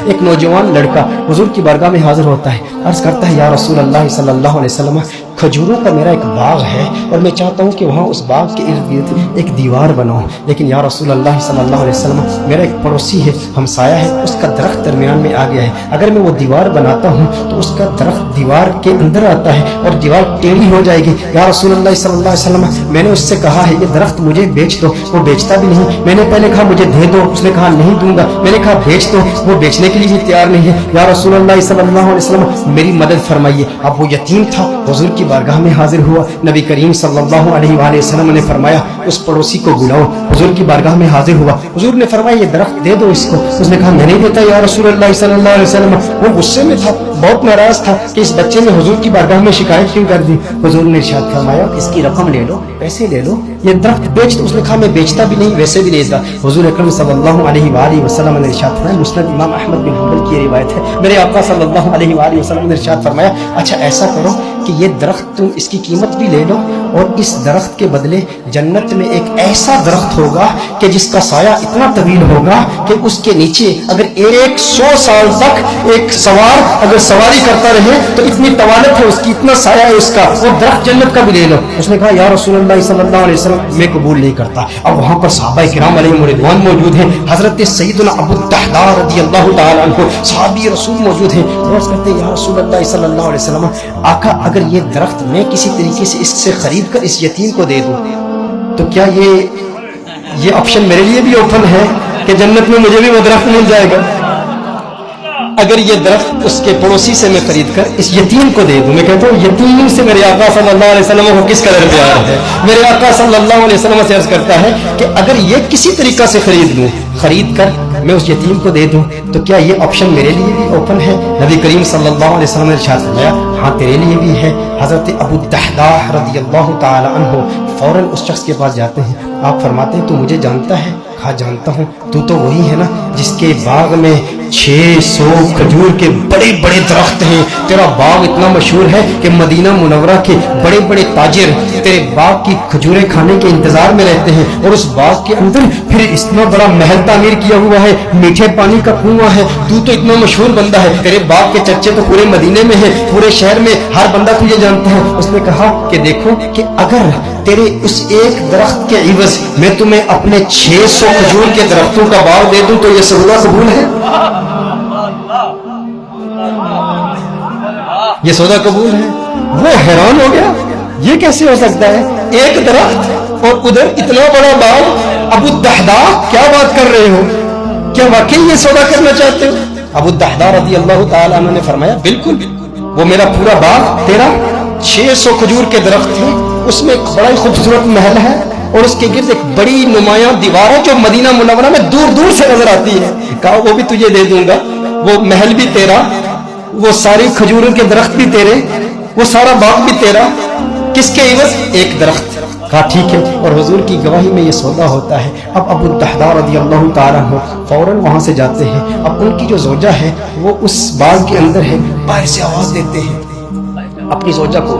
ایک نوجوان لڑکا حضور کی بارگاہ میں حاضر ہوتا ہے، عرض کرتا ہے یا رسول اللہ صلی اللہ علیہ وسلم کھجوروں کا میرا ایک باغ ہے اور میں چاہتا ہوں کہ وہاں اس باغ کے ارد گرد ایک دیوار بناؤں، لیکن یا رسول اللہ صلی اللہ علیہ وسلم میرا ایک پڑوسی ہے، ہمسایہ ہے، اس کا درخت درمیان میں آ گیا ہے، اگر میں وہ دیوار بناتا ہوں تو اس کا درخت دیوار کے اندر آتا ہے اور دیوار ٹیڑھی ہو جائے گی، یا رسول اللہ صلی اللہ علیہ وسلم میں نے اس سے کہا ہے یہ درخت مجھے بیچ دو، وہ بیچتا بھی نہیں، میں نے پہلے کہا مجھے دے دو، اس نے کہا نہیں دوں گا، میں نے کہا بیچ دو، وہ بیچنے کے لیے بھی تیار نہیں ہے، یا رسول اللہ صلی اللہ علیہ وسلم میری مدد فرمائیے۔ اب وہ یتیم تھا، حضور کی بارگاہ میں حاضر ہوا، نبی کریم صلی اللہ علیہ وآلہ وسلم نے فرمایا اس پڑوسی کو بلاؤ، حضور کی بارگاہ میں حاضر ہوا، حضور نے فرمایا یہ درخت دے دو اس کو، اس نے کہا میں نہیں دیتا یا رسول اللہ صلی اللہ علیہ وسلم، وہ غصے میں تھا، بہت ناراض تھا کہ اس بچے نے حضور کی بارگاہ میں شکایت کیوں کر دی، حضور نے ارشاد فرمایا اس کی رقم لے لو، پیسے لے لو، یہ درخت بیچ دو، اس نے کہا میں بیچتا بھی نہیں ویسے بھی نہیں دیتا، حضور اکرم صلی اللہ علیہ وآلہ وسلم نے ارشاد فرمایا، مسند امام احمد بن حنبل کی روایت ہے، میرے آقا صلی اللہ علیہ وآلہ وسلم نے ارشاد فرمایا اچھا ایسا کرو کہ یہ درخت تم اس کی قیمت بھی لے لو اور اس درخت کے بدلے جنت میں ایک ایسا درخت ہوگا کہ جس کا سایہ اتنا طویل ہوگا کہ اس کے نیچے اگر 100 سال تک ایک سوار اگر سواری کرتا رہے تو اتنی طوالت ہے اس کی، اتنا سایہ ہے اس کا، وہ درخت جنت کا بھی لے لو۔ اس نے کہا یا رسول اللہ صلی اللہ علیہ وسلم میں قبول نہیں کرتا۔ اب وہاں پر صحابہ کرام علیہم رضوان موجود ہیں، حضرت سیدنا ابو الدحداء رضی اللہ تعالی عنہ صحابی رسول موجود ہیں، عرض کرتے ہیں یا رسول اللہ صلی اللہ علیہ وسلم آقا اگر یہ درخت میں کسی طریقے سے اس سے خرید کر اس یتیم کو دے دوں تو کیا یہ آپشن میرے لیے بھی اوپن ہے کہ جنت میں مجھے بھی وہ درخت مل جائے گا؟ اگر یہ درخت اس کے پڑوسی سے میں خرید کر اس یتیم کو دے دوں، میں کہتا ہوں یتیم سے میرے آقا صلی اللہ علیہ وسلم کو کس قدر پیار ہے، میرے آقا صلی اللہ علیہ وسلم سے عرض کرتا ہے کہ اگر یہ کسی طریقہ سے خرید کر میں اس یتیم کو دے دوں تو کیا یہ آپشن میرے لیے بھی اوپن ہے؟ نبی کریم صلی اللہ علیہ وسلم نے ارشاد فرمایا ہاں تیرے لیے بھی ہے۔ حضرت ابو الدحداء رضی اللہ تعالی عنہ فوراً اس شخص کے پاس جاتے ہیں، آپ فرماتے ہیں تو مجھے جانتا ہے؟ کہا جانتا ہوں، تو وہی ہے نا جس کے باغ میں 600 کھجور کے بڑے بڑے درخت ہیں، تیرا باغ اتنا مشہور ہے کہ مدینہ منورہ کے بڑے بڑے تاجر تیرے باغ کی کھجوریں کھانے کے انتظار میں رہتے ہیں، اور اس باغ کے اندر پھر اتنا بڑا محل تعمیر کیا ہوا ہے، میٹھے پانی کا کنواں ہے، تو اتنا مشہور بندہ ہے، تیرے باغ کے چرچے تو پورے مدینے میں ہیں، پورے شہر میں ہر بندہ تجھے جانتا ہے۔ اس نے کہا کہ دیکھو کہ اگر تیرے اس ایک درخت کے عوض میں تمہیں اپنے 600 کھجور کے درختوں کا باغ دے دوں تو یہ سودا قبول ہے؟ یہ سودا قبول ہے؟ وہ حیران ہو گیا، یہ کیسے ہو سکتا ہے؟ ایک درخت اور ادھر اتنا بڑا باغ، ابو الدحداء کیا بات کر رہے ہو؟ کیا واقعی یہ سودا کرنا چاہتے ہو؟ ابو الدحداء رضی اللہ تعالی عنہ نے فرمایا بالکل، وہ میرا پورا باغ تیرا 600 کھجور کے درخت ہیں، اس میں ایک بڑا ہی خوبصورت محل ہے اور اس کے گرد ایک بڑی نمایاں دیوار ہے جو مدینہ منورہ میں دور دور سے نظر آتی ہے، کہا وہ بھی تجھے دے دوں گا، وہ محل بھی تیرا، وہ ساری کھجوروں کے درخت بھی تیرے، وہ سارا باغ بھی تیرا، کس کے عوض؟ ایک درخت۔ کہا ٹھیک ہے، اور حضور کی گواہی میں یہ سودا ہوتا ہے۔ اب ابو الدحداء رضی اللہ تعالیٰ عنہ فوراً وہاں سے جاتے ہیں، اب ان کی جو زوجہ ہے وہ اس باغ کے اندر ہے، باہر سے آواز دیتے ہیں اپنی زوجہ کو،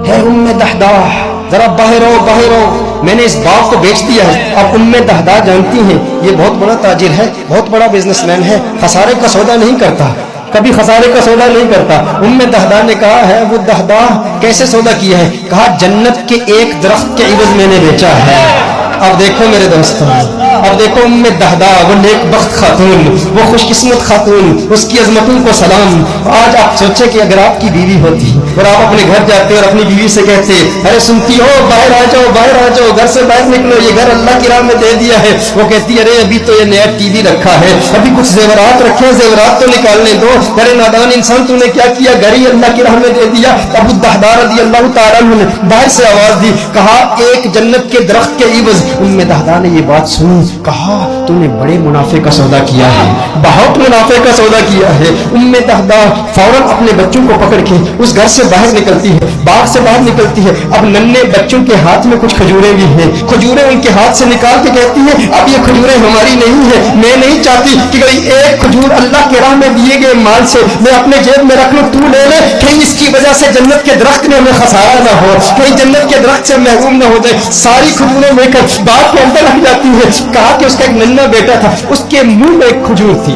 ہے ام دحداء ذرا باہر آؤ باہر آؤ، میں نے اس باغ کو بیچ دیا ہے۔ اب ام دحداء جانتی ہیں یہ بہت بڑا تاجر ہے، بہت بڑا بزنس مین ہے، خسارے کا سودا نہیں کرتا، کبھی خسارے کا سودا نہیں کرتا۔ ام دحداء نے کہا ہے وہ دحداء کیسے سودا کیا ہے؟ کہا جنت کے ایک درخت کے عوض میں نے بیچا ہے۔ اب دیکھو میرے دوستوں، اب دیکھو ام دحداء وہ نیک بخت خاتون، وہ خوش قسمت خاتون، اس کی عظمتوں کو سلام۔ آج آپ سوچیں کہ اگر آپ کی بیوی ہوتی اور آپ اپنے گھر جاتے اور اپنی بیوی سے کہتے ارے سنتی ہو باہر آ جاؤ باہر آ جاؤ، گھر سے باہر نکلو، یہ گھر اللہ کی راہ میں دے دیا ہے، وہ کہتی ارے ابھی تو یہ نیا ٹی وی رکھا ہے، ابھی کچھ زیورات رکھے ہیں، زیورات تو نکالنے دو، ارے نادان انسان تو نے کیا کیا، گھر ہی اللہ کی راہ میں دے دیا۔ ابو الدحداء رضی اللہ تعالیٰ عنہ نے باہر سے آواز دی، کہا ایک جنت کے درخت کے عوض۔ ام دحداء نے یہ بات سنی، کہا تم نے بڑے منافع کا سودا کیا ہے، بہت منافع کا سودا کیا ہے۔ ام دحداء فوراً اپنے بچوں کو پکڑ کے اس گھر سے باہر نکلتی ہے، باغ سے باہر نکلتی ہے، اب ننھے بچوں کے ہاتھ میں کچھ کھجوریں بھی ہیں، کھجوریں ان کے ہاتھ سے نکال کے کہتی ہے اب یہ کھجوریں ہماری نہیں ہیں، میں نہیں چاہتی کہ ایک کھجور اللہ کے راہ میں دیے گئے مال سے میں اپنے جیب میں رکھ لوں، تو لے لے، کہیں اس کی وجہ سے جنت کے درخت میں ہمیں خسارہ نہ ہو، کہیں جنت کے درخت سے محروم نہ ہو جائے۔ ساری کھجوریں لے کر باغ کے اندر رکھ جاتی ہے۔ کہا کہ اس کا ایک ننھا بیٹا تھا، اس کے منہ میں ایک کھجور تھی،